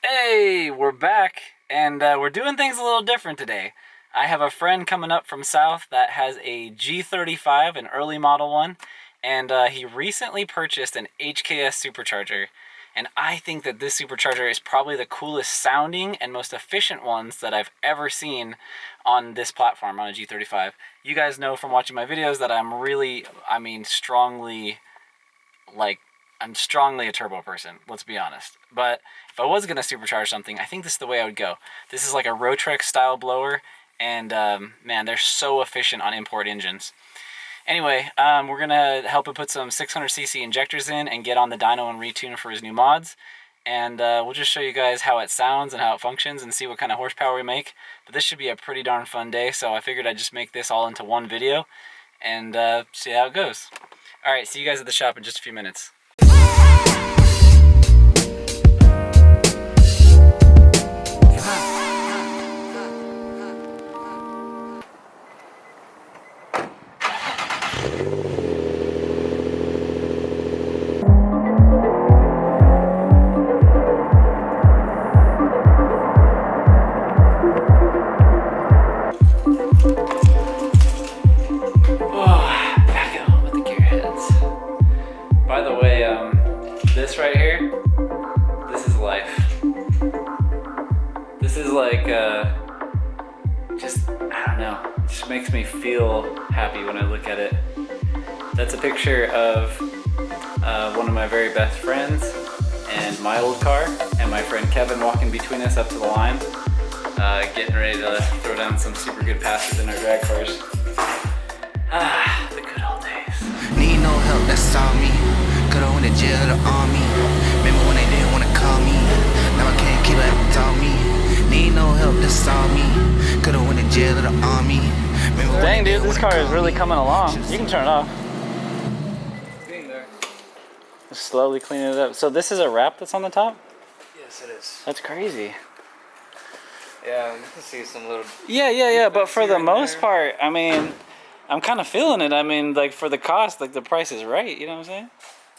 Hey, we're back, and we're doing things a little different today. I have a friend coming up from South that has a G35, an early model one, and he recently purchased an Hks Super Charger. And I think that this supercharger is probably the coolest sounding and most efficient ones that I've ever seen on this platform, on a G35. You guys know from watching my videos that I'm strongly a turbo person, let's be honest. But if I was going to supercharge something, I think this is the way I would go. This is like a Rotrex style blower, and man, they're so efficient on import engines. Anyway, we're going to help him put some 600cc injectors in and get on the dyno and retune for his new mods. And we'll just show you guys how it sounds and how it functions and see what kind of horsepower we make. But this should be a pretty darn fun day, so I figured I'd just make this all into one video and see how it goes. Alright, see you guys at the shop in just a few minutes. This right here, this is life. This is like, just, I don't know, it just makes me feel happy when I look at it. That's a picture of one of my very best friends and my old car, and my friend Kevin walking between us up to the line, getting ready to throw down some super good passes in our drag cars. Ah, the good old days. Need no help, that's all me. Could've went to jail or the army. Remember when they didn't wanna call me? Now I can't keep it, it's all me. Need no help, that's all me. Could've went to jail or the army. Dang dude, this car is really coming along. You can turn it off. Being there. Just slowly cleaning it up. So this is a wrap that's on the top? Yes, it is. That's crazy. Yeah, you can see some little... Yeah, but for the most part, I mean, I'm kind of feeling it. I mean, like, for the cost, like, the price is right, you know what I'm saying?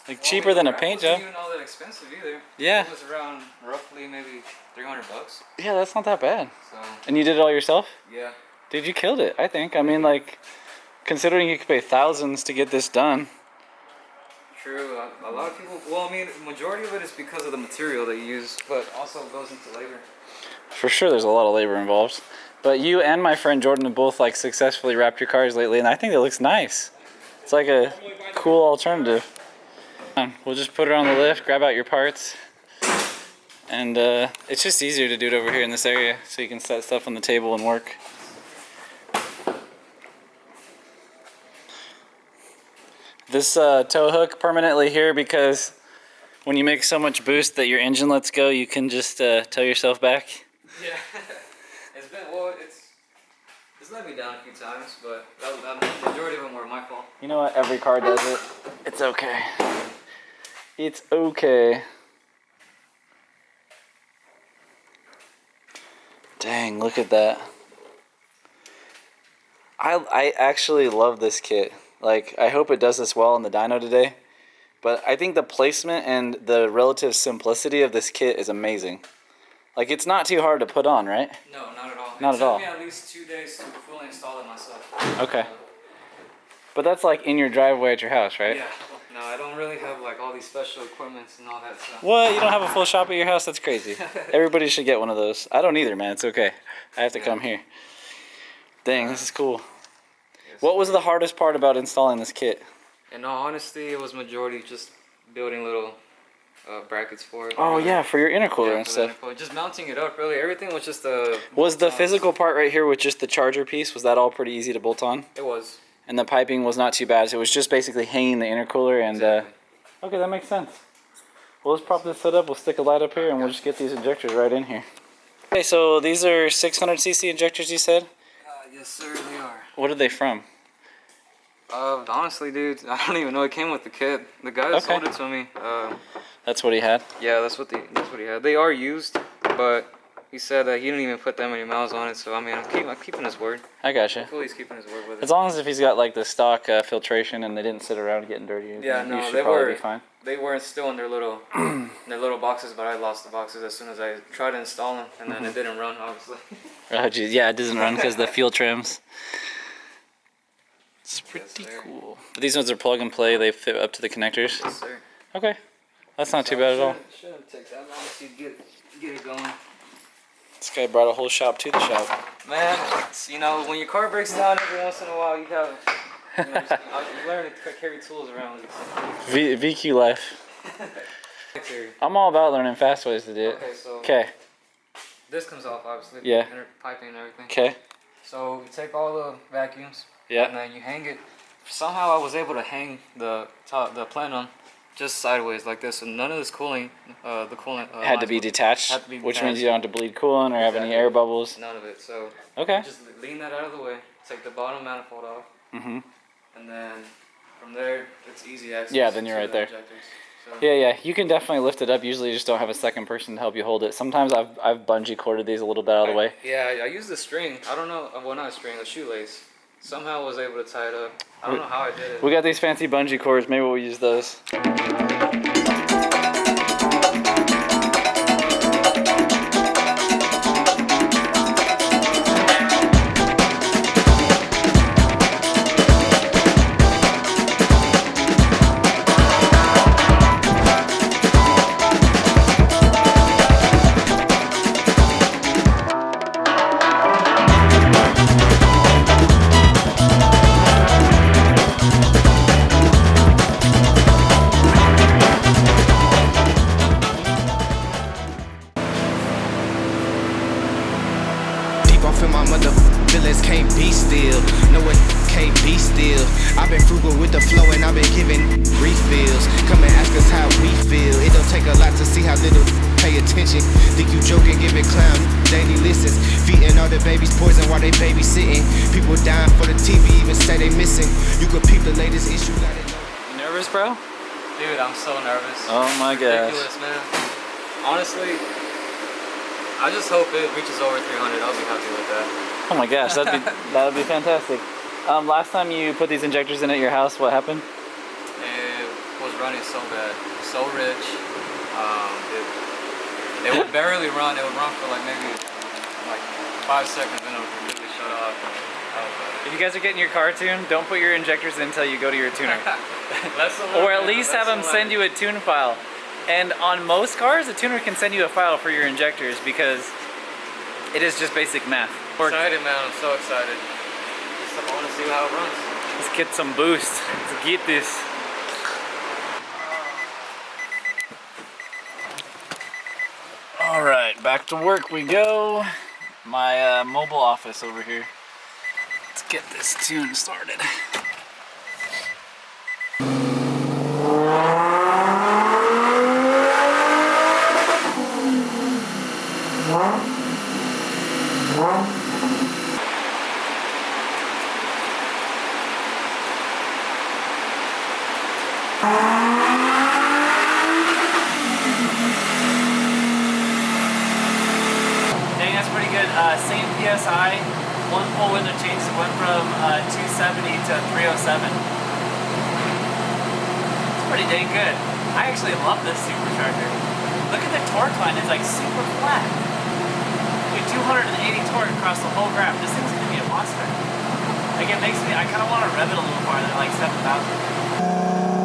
Like, cheaper than a paint job. It wasn't even all that expensive either. Yeah. It was around roughly maybe $300. Yeah, that's not that bad. So. And you did it all yourself? Yeah. Dude, you killed it, I think. I mean, like, considering you could pay thousands to get this done. True. A lot of people, well, I mean, the majority of it is because of the material that you use, but also goes into labor. For sure, there's a lot of labor involved. But you and my friend Jordan have both, like, successfully wrapped your cars lately, and I think it looks nice. It's like a cool alternative. We'll just put it on the lift, grab out your parts, and it's just easier to do it over here in this area so you can set stuff on the table and work. This tow hook permanently here because when you make so much boost that your engine lets go, you can just tow yourself back. Yeah, it's been, well, it's let me down a few times, but the majority of them were my fault. You know what? Every car does it. It's okay. It's okay. Dang, look at that. I actually love this kit. Like, I hope it does this well on the dyno today. But I think the placement and the relative simplicity of this kit is amazing. Like, it's not too hard to put on, right? No, not at all. Not at all. It took me at least 2 days to fully install it myself. Okay. But that's like in your driveway at your house, right? Yeah. No, I don't really have like all these special equipments and all that stuff. What? You don't have a full shop at your house? That's crazy. Everybody should get one of those. I don't either, man. It's okay. I have to come here. Dang, this is cool. Yes. What was the hardest part about installing this kit? In all honesty, it was majority just building little brackets for it. Oh yeah, for your intercooler and stuff. Just mounting it up, really. Everything was just a... Was the physical part right here with just the charger piece, was that all pretty easy to bolt on? It was. And the piping was not too bad, so it was just basically hanging the intercooler and... Exactly. Okay, that makes sense. Well, let's prop this set up, we'll stick a light up here, and we'll just get these injectors right in here. Okay, so these are 600cc injectors, you said? Yes, sir, they are. What are they from? Honestly, dude, I don't even know. It came with the kit. The guy that sold it to me. That's what he had? Yeah, that's what he had. They are used, but he said that he didn't even put that many miles on it. So I mean, I'm keeping his word. I gotcha. Hopefully he's keeping his word with it. As long as if he's got like the stock filtration and they didn't sit around getting dirty. Yeah, no, you should probably be fine. they weren't still in their little boxes, but I lost the boxes as soon as I tried to install them, and then it didn't run, obviously. Oh geez, yeah, it doesn't run because the fuel trims. It's pretty Yes, sir. cool. But these ones are plug and play. They fit up to the connectors. Yes, sir. Okay, that's not too bad at all. Shouldn't take that long to get it going. This guy brought a whole shop to the shop. Man, you know, when your car breaks down every once in a while, you have, you learn to carry tools around with you. VQ life. I'm all about learning fast ways to do it. Okay, so Okay. this comes off, obviously. Yeah. Piping and everything. Okay. So you take all the vacuums. Yeah. And then you hang it. Somehow I was able to hang the plenum just sideways like this, and none of this cooling, the coolant Had to be detached, had to be which detached. means you don't have to bleed coolant or have any Exactly. air bubbles. None of it. So Okay. just lean that out of the way. Take the bottom manifold off, Mhm. and then from there it's easy access. Yeah, then you're to right the there. injectors. So, Yeah, you can definitely lift it up. Usually, you just don't have a second person to help you hold it. Sometimes I've bungee corded these a little bit out of the way. Yeah, I used the string. I don't know. Well, not a string, a shoelace. Somehow I was able to tie it up. I don't know how I did it. We got these fancy bungee cords. Maybe we'll use those. Deep off in my mother feelings, can't be still. No it can't be still. I've been frugal with the flow and I've been giving refills. Come and ask us how we feel. It don't take a lot to see how little pay attention. Think you joking, give it clown. Daily listens. Feeding all the babies poison while they babysitting. People dying for the TV, even say they missing. You could peep the latest issue. You nervous, bro? Dude, I'm so nervous. Oh my gosh. Ridiculous, man. Honestly, I just hope it reaches over 300. I'll be happy with that. Oh my gosh, that'd be fantastic. Last time you put these injectors in at your house, what happened? It was running so bad, so rich. It would barely run. It would run for like maybe like 5 seconds, and it would completely shut off. If you guys are getting your car tuned, don't put your injectors in until you go to your tuner. Or Or at least have them send you a tune file. And on most cars, the tuner can send you a file for your injectors because it is just basic math. Excited, man. I'm so excited. I want to see how it runs. Let's get some boost. Let's get this. All right, back to work we go. My mobile office over here. Let's get this tune started. Dang, that's pretty good. Same PSI, one full window change. It went from 270 to 307. It's pretty dang good. I actually love this supercharger. Look at the torque line, it's like super flat. You 280 torque across the whole graph. This thing's gonna be a monster. Like it makes me, I kind of want to rev it a little farther, like 7,000.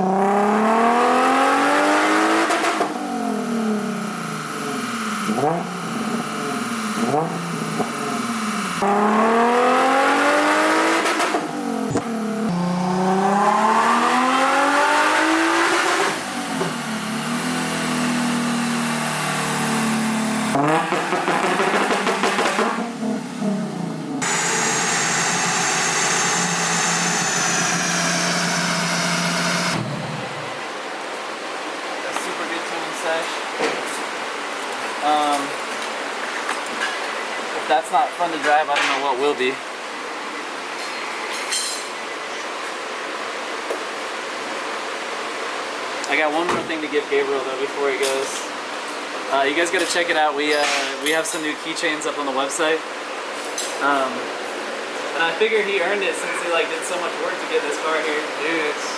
A super good tuning sesh. If that's not fun to drive, I don't know what will be. I got one more thing to give Gabriel though before he goes. You guys gotta check it out. We have some new keychains up on the website. And I figure he earned it since he like did so much work to get this car here. Dude, it's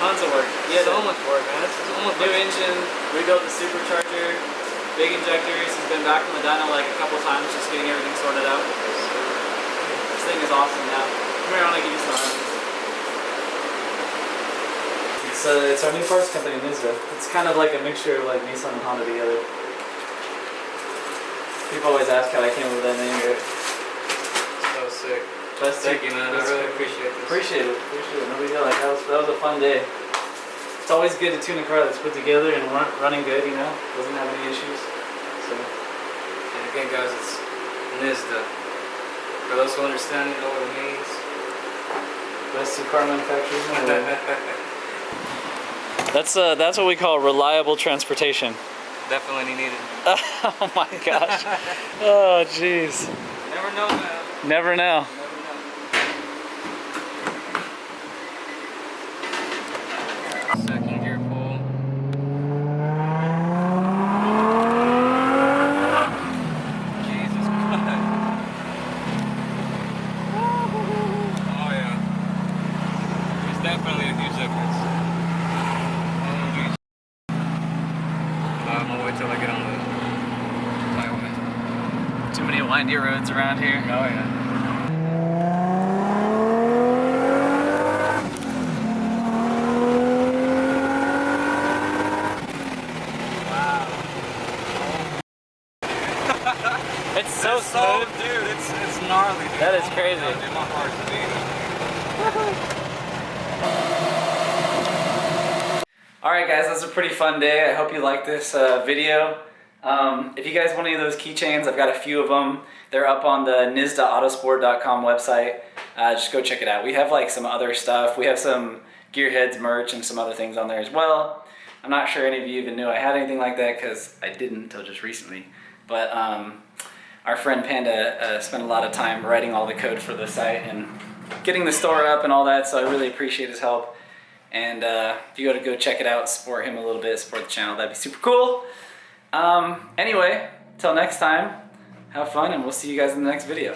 Tons of work. Yeah, so much work, man. It's almost new engine, rebuilt the Supercharger, big injectors. He's been back from the dyno like a couple times, just getting everything sorted out. This thing is awesome now. Come here, I want to give you some hands. It's our new parts company, Nizra. It's kind of like a mixture of like Nissan and Honda together. People always ask how I came up with that name, but so sick. Thank you, man. I really appreciate this. Appreciate it. No big deal. Like that was a fun day. It's always good to tune a car that's put together and running good. You know, doesn't have any issues. So. And again, guys, it's NISDA. For those who understand it, know what it means. Best two car manufacturers in the world. That's what we call reliable transportation. Definitely needed. Oh my gosh. Oh jeez. Never know, man. Never know. Second gear pull. Jesus Christ. Oh yeah. There's definitely a huge difference. I'm gonna wait till I get on the highway. Too many windy roads around here. Oh yeah. It's so smooth. Dude, it's gnarly, dude. That is crazy. Dude, my heart's beating. Alright guys, that was a pretty fun day. I hope you liked this video. If you guys want any of those keychains, I've got a few of them. They're up on the nizdaautosport.com website. Just go check it out. We have like some other stuff. We have some Gearheads merch and some other things on there as well. I'm not sure any of you even knew I had anything like that because I didn't until just recently. But our friend Panda spent a lot of time writing all the code for the site and getting the store up and all that, so I really appreciate his help. And if you go check it out, support him a little bit, support the channel, that'd be super cool. Anyway, till next time, have fun and we'll see you guys in the next video.